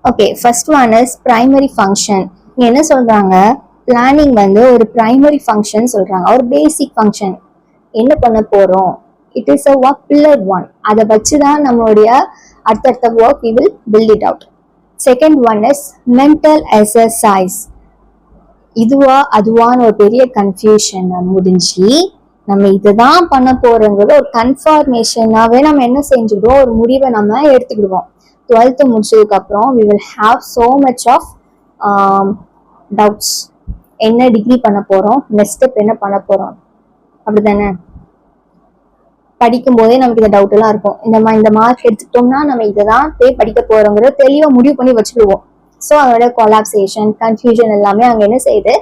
Okay, first one is primary function. என்ன சொல்றாங்க, planning வந்து ஒரு பிரைமரி ஃபங்க்ஷன் சொல்றாங்க, ஒரு பேசிக் ஃபங்க்ஷன். என்ன பண்ண போறோம், it is a work pillar one. அதை வச்சுதான் நம்மளுடைய அடுத்தடுத்த work we will build it out. Second one is mental exercise. இதுவா அதுவான்னு ஒரு பெரிய கன்ஃபியூஷன் முடிஞ்சு நம்ம இதுதான் பண்ண போறோங்கிறது ஒரு கன்ஃபர்மேஷனாவே நம்ம என்ன செஞ்சுடுவோம், ஒரு முடிவை நம்ம எடுத்துக்கிடுவோம். 12th முடிச்சதுக்கு அப்புறம் we will have so much of doubts. என்ன டிகிரி பண்ண போறோம், நெக்ஸ்ட் ஸ்டெப் என்ன பண்ண போறோம், அப்படிதானே? படிக்கும் போதே நமக்கு இந்த டவுட் எல்லாம் இருக்கும். இந்த மார்க் எடுத்துக்கிட்டோம்னா நம்ம இதைதான் போய் படிக்க போறோங்கிறத தெளிவா முடிவு பண்ணி வச்சுக்கிடுவோம். ஸோ அதோட கொலாப்சேஷன், கன்ஃபியூஷன் எல்லாமே அங்கே என்ன செய்யுது,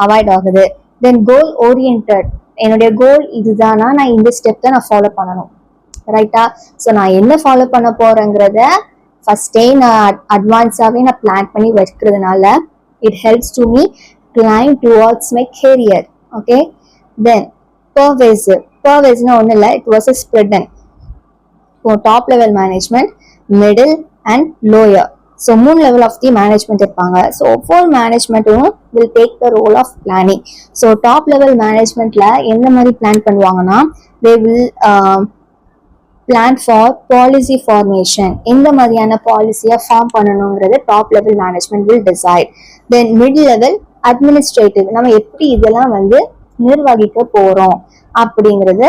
அவாய்ட் ஆகுது. தென் கோல் ஓரியன்டட். என்னுடைய கோல் இதுதானா, நான் இந்த ஸ்டெப் தான் நான் ஃபாலோ பண்ணணும், ரைட்டா? ஸோ நான் என்ன ஃபாலோ பண்ண போறேங்கிறத ஃபர்ஸ்டே நான் அட்வான்ஸாகவே நான் பிளான் பண்ணி வைக்கிறதுனால it helps to me climb towards my career. Okay, then pervasive. Pervasive ஒன்றும் இல்லை, it was a spreaden for top level management, middle and lower. So 3 level of the management இருப்பாங்க. So full management will take the role of planning. So top level managementல எந்த மாதிரி plan பண்ணுவாங்கன்னா, they will plan for policy formation. எந்த மாதிரியான பாலிசியை form பண்ணணுங்கிறது top level management will decide. Then mid level administrative, நம்ம எப்படி இதெல்லாம் வந்து நிர்வகிக்க போறோம் அப்படிங்கிறது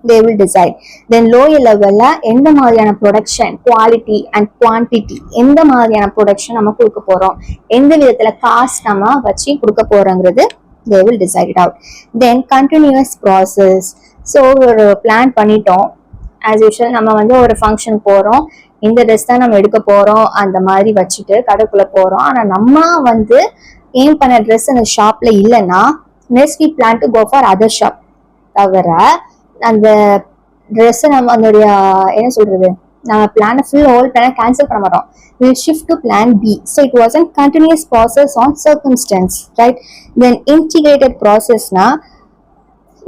they will decide. Then lower levelல எந்த மாதிரியான ப்ரொடக்ஷன், குவாலிட்டி அண்ட் குவான்டிட்டி, எந்த மாதிரியான ப்ரொடக்ஷன் நம்ம கொடுக்க போறோம், எந்த விதத்துல காஸ்ட் நம்ம வச்சு கொடுக்க போறோங்கிறது they will decide it out. Then continuous process. So ஒரு பிளான் பண்ணிட்டோம், ஆஸ் யூஷுவல் நம்ம வந்து ஒரு ஃபங்க்ஷன் போறோம், இந்த ட்ரெஸ் தான் நம்ம எடுக்க போறோம், அந்த மாதிரி வச்சுட்டு கடைக்குள்ள போறோம். ஆனா நம்ம வந்து ஏம் பண்ண ட்ரெஸ் அந்த ஷாப்ல இல்லைன்னா next we plan to go for other shop. தவிர அந்த ட்ரெஸ் நம்ம அதோடைய என்ன சொல்றது, நம்ம பிளானை ஃபுல் ஹோல் பிளானை கேன்சல் பண்ண மாட்டோம். We'll shift to plan B. So it was a continuous process on circumstance, right? Then integrated process na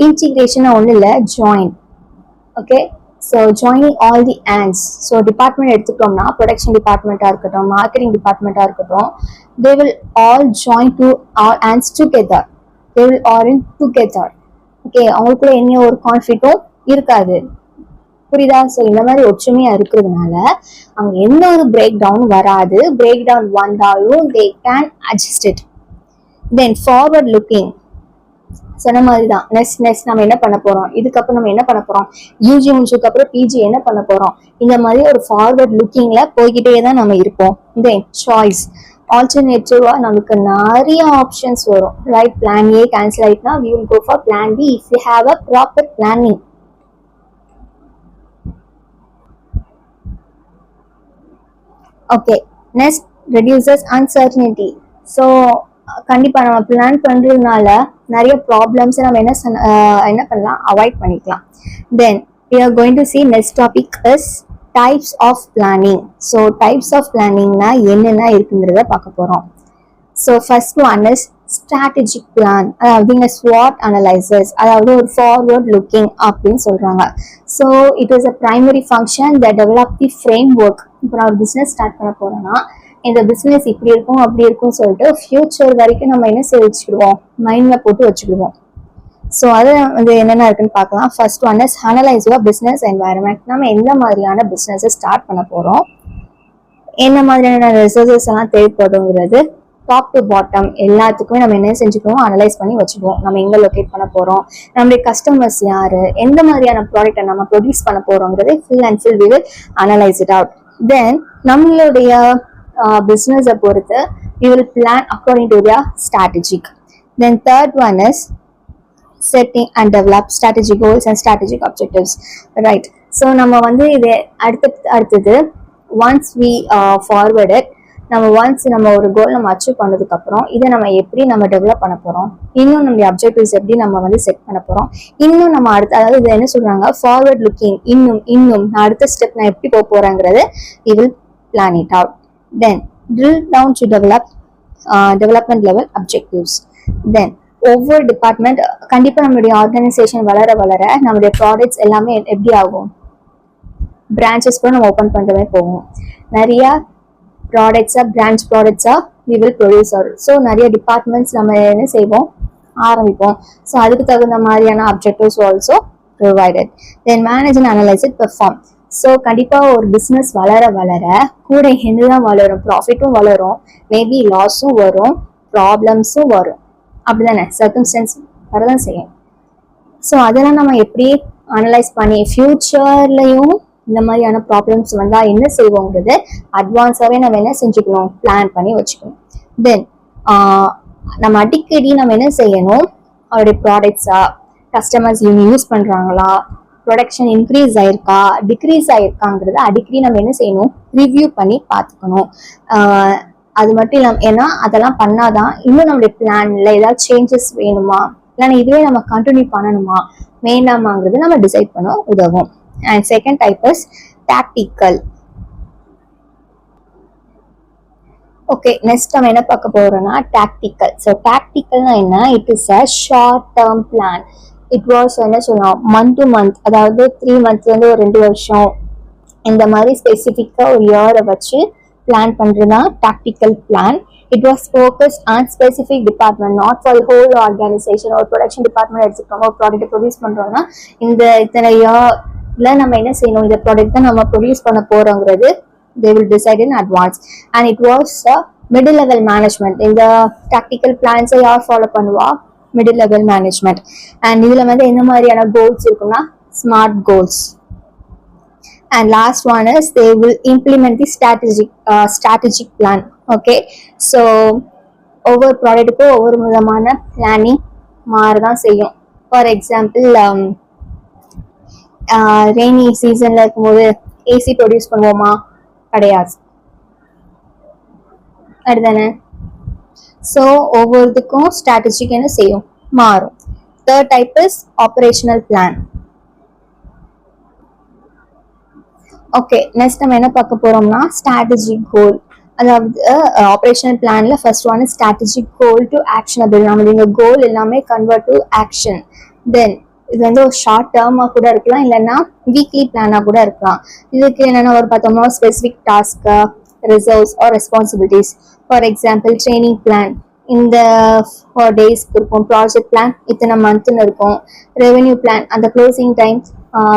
integration ஒன்றும் இல்லை, join. Okay, so joining all the hands. So department எடுத்துட்டோம்னா production டிபார்ட்மெண்ட்டாக இருக்கட்டும், marketing டிபார்ட்மெண்ட்டாக இருக்கட்டும், they will all join to all hands together. They will all in together. Okay, அவங்களுக்குள்ள என்ன ஒரு கான்ஃப்ளிக்டும் இருக்காது, புரியுதா? ஸோ இந்த மாதிரி ஒற்றுமையா இருக்கிறதுனால அங்க எந்த ஒரு பிரேக் டவுன் வராது. பிரேக் டவுன் வந்தாலும் they can adjust it. Then forward looking. சொன்ன மாதிரி தான், நெக்ஸ்ட் நம்ம என்ன பண்ண போறோம், இதுக்கப்புறம் நம்ம என்ன பண்ண போறோம், யூஜி முடிச்சதுக்கு அப்புறம் பிஜி என்ன பண்ண போறோம், இந்த மாதிரி ஒரு ஃபார்வர்ட் லுக்கிங்ல போய்கிட்டே தான் நம்ம இருப்போம். தென் சாய்ஸ், ஆல்டர்னேட்டிவா நமக்கு நிறைய ஆப்ஷன்ஸ் வரும், ரைட்? பிளான் ஏ கேன்சல் ஆயிட்டுனா we will go for plan B if we have a proper planning. Okay, next reduces uncertainty. So கண்டிப்பா நம்ம பிளான் பண்றதுனால நிறைய ப்ராப்ளம்ஸ் நம்ம என்ன பண்ணலாம், அவாய்ட் பண்ணிக்கலாம். தென் we are going to see next topic is types of planning. So types of planningனா என்னென்ன இருக்குங்கிறத பார்க்க போறோம். So first one is strategic plan, அதாவது SWOT analysis, அதாவது ஒரு forward looking அப்படின்னு சொல்றாங்க. So it is a primary function that develop the framework. இப்போ நான் ஒரு பிசினஸ் ஸ்டார்ட் பண்ண போறேன்னா இந்த பிசினஸ் இப்படி இருக்கும் அப்படி இருக்கும் சொல்லிட்டு ஃபியூச்சர் வரைக்கும் நம்ம என்ன செய்ய வச்சுக்கிடுவோம், மைண்ட்ல போட்டு வச்சுக்கிடுவோம். ஸோ அது வந்து என்னென்ன இருக்குன்னு பார்க்கலாம். First one is analyse your business environment. நம்ம எந்த மாதிரியான பிஸ்னஸை ஸ்டார்ட் பண்ண போறோம், என்ன மாதிரியான ரிசோர்சஸ் எல்லாம் தேவைப்படுங்கிறது டாப் டு பாட்டம் எல்லாத்துக்குமே நம்ம என்ன செஞ்சுக்குவோம், அனலைஸ் பண்ணி வச்சுக்குவோம். நம்ம எங்க லொகேட் பண்ண போறோம், நம்மளுடைய கஸ்டமர்ஸ் யாரு, எந்த மாதிரியான ப்ராடக்ட்டை நம்ம ப்ரொடியூஸ் பண்ண போறோங்கிறது full and full we will analyse it out. Then நம்மளுடைய பிஸ்னஸை பொறுத்து we will plan according to their strategic. Then third one is setting and develop strategic goals and strategic objectives, right? So நம்ம வந்து இது அடுத்தது once we forward it, நம்ம ஒரு கோல் நம்ம அச்சீவ் பண்ணதுக்கு அப்புறம் இதை நம்ம எப்படி நம்ம டெவலப் பண்ண போறோம், இன்னும் நம்ம அப்ஜெக்டிவ்ஸ் எப்படி நம்ம வந்து செட் பண்ண போறோம், இன்னும் நம்ம அடுத்து, அதாவது இது என்ன சொல்றாங்க, ஃபார்வர்ட் லுக்கிங், இன்னும் நான் அடுத்த ஸ்டெப் நான் எப்படி போக போறேங்கிறது we will plan it out. Then drill down to development level objectives. Then ஒவ்வொரு டிபார்ட்மெண்ட் கண்டிப்பா நம்மளுடைய ஆர்கனைசேஷன் வளர நம்மளுடைய ப்ராடக்ட்ஸ் எல்லாமே எப்படி ஆகும், பிரான்ச்சஸ் கூட நம்ம ஓப்பன் பண்ற மாதிரி போகும், நிறைய ப்ராடக்ட்ஸா பிரான்ச் ப்ராடக்ட்ஸா we will produce are. So நிறைய டிபார்ட்மெண்ட்ஸ் நம்ம என்ன செய்வோம், ஆரம்பிப்போம். ஸோ அதுக்கு தகுந்த மாதிரியான objectives also provided. Then manage and analyse it perform. So கண்டிப்பாக ஒரு பிஸ்னஸ் வளர வளர கூட என்னதான் வளரும், ப்ராஃபிட்டும் வளரும், மேபி லாஸும் வரும், ப்ராப்ளம்ஸும் வரும். அப்படிதானே, சர்க்கம்ஸ்டன்ஸ் வரதான் செய்யும். ஸோ அதெல்லாம் நம்ம எப்படி அனலைஸ் பண்ணி ஃபியூச்சர்லையும் இந்த மாதிரியான ப்ராப்ளம்ஸ் வந்தால் என்ன செய்வோங்கிறது அட்வான்ஸாகவே நம்ம என்ன செஞ்சுக்கணும், பிளான் பண்ணி வச்சுக்கணும். தென் நம்ம அடிக்கடி நம்ம என்ன செய்யணும், அவருடைய ப்ராடக்ட்ஸா கஸ்டமர்ஸ் இவங்க யூஸ் பண்ணுறாங்களா, ப்ரொடக்ஷன் இன்க்ரீஸ் ஆயிருக்கா டிக்ரீஸ் ஆயிருக்காங்கிறத அடிக்கடி நம்ம என்ன செய்யணும், ரிவ்யூ பண்ணி பார்த்துக்கணும். அது மட்டும் இல்லாமல் ஏன்னா அதெல்லாம் பண்ணாதான் இன்னும் நம்மளுடைய பிளான்ல ஏதாவது சேஞ்சஸ் வேணுமா, இல்லைன்னா இதுவே நம்ம கண்டினியூ பண்ணணுமா வேண்டாமாங்கிறது நம்ம டிசைட் பண்ண உதவும். And second type is tactical. Okay, next நம்ம என்ன பார்க்க போறோம்னா டாக்டிக்கல். ஸோ டாக்டிக்கல்னா என்ன, it is a short term plan. It was என்ன சொல்லலாம், மந்த் டு மந்த், அதாவது 3 monthsலேருந்து ஒரு 2 வருஷம் இந்த மாதிரி ஸ்பெசிஃபிக்காக ஒரு இயரை வச்சு பிளான் பண்ணுறது தான் tactical plan. It was focused on specific department, not for the whole organization. ஒரு ப்ரொடக்ஷன் டிபார்ட்மெண்ட் எடுத்துக்கோங்க, ஒரு ப்ராடக்ட் ப்ரொடியூஸ் பண்றோம்னா இந்த இத்தனை இயர்ல நம்ம என்ன செய்யணும், இந்த ப்ராடக்ட் தான் நம்ம ப்ரொடியூஸ் பண்ண போறோங்கிறது they will decide in advance. And it was a middle level management. இந்த டாக்டிக்கல் பிளான்ஸை யார் ஃபாலோ பண்ணுவா, மிடில் லெவல் மேனேஜ்மெண்ட். அண்ட் இதுல வந்து என்ன மாதிரியான கோல்ஸ் இருக்குன்னா smart goals. And last one is they will implement the strategic plan. Okay, so ஒவ்வொரு ப்ராடக்ட்டுக்கும் ஒவ்வொரு விதமான பிளானிங் மாறதான் செய்யும். ஃபார் எக்ஸாம்பிள் ரெய்னி சீசன்ல இருக்கும்போது ஏசி ப்ரொடியூஸ் பண்ணுவோமா, கிடையாது, அப்படிதானே. ஸோ ஒவ்வொருத்துக்கும் ஸ்ட்ராட்டஜிக் என்ன செய்யும், மாறும். Third type is operational plan. Okay, next நம்ம என்ன பார்க்க போறோம்னா ஸ்ட்ராட்டஜிக் கோல். அதாவது ஆப்ரேஷனல் பிளான்ல first one strategic goal to actionable. நம்ம இந்த கோல் எல்லாமே கன்வெர்ட் டு ஆக்ஷன். தென் இது வந்து ஒரு ஷார்ட் டேர்மாக கூட இருக்கலாம், இல்லைன்னா வீக்லி பிளானாக கூட இருக்கலாம். இதுக்கு என்னென்னா ஒரு பார்த்தோம்னா specific task, reserves or responsibilities. For example training plan இந்த 4 daysக்கு இருக்கும், ப்ராஜெக்ட் பிளான் இத்தனை மந்த்னு இருக்கும், ரெவென்யூ பிளான் அந்த closing time,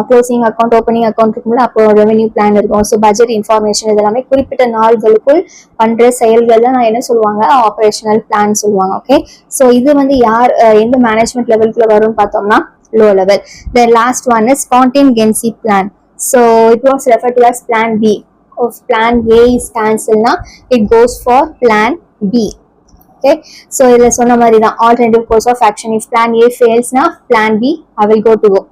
closing account opening account இருக்கும்போது அப்போ ரெவென்யூ பிளான் இருக்கும். ஸோ பட்ஜெட் இன்ஃபர்மேஷன் இதெல்லாமே குறிப்பிட்ட நாள்களுக்குள் பண்ற செயல்கள் தான் நான் என்ன சொல்லுவாங்க, ஆப்ரேஷனல் பிளான் சொல்லுவாங்க. ஓகே, ஸோ இது வந்து யார் எந்த மேனேஜ்மெண்ட் லெவலுக்குள்ள வரும்னு பார்த்தோம்னா low level. The last one is contingency plan. So it was referred to as plan B. If plan A is cancelled na it goes for plan B. Okay, so idla sonna mari da alternative course of action. If plan A fails na plan B I will go to go.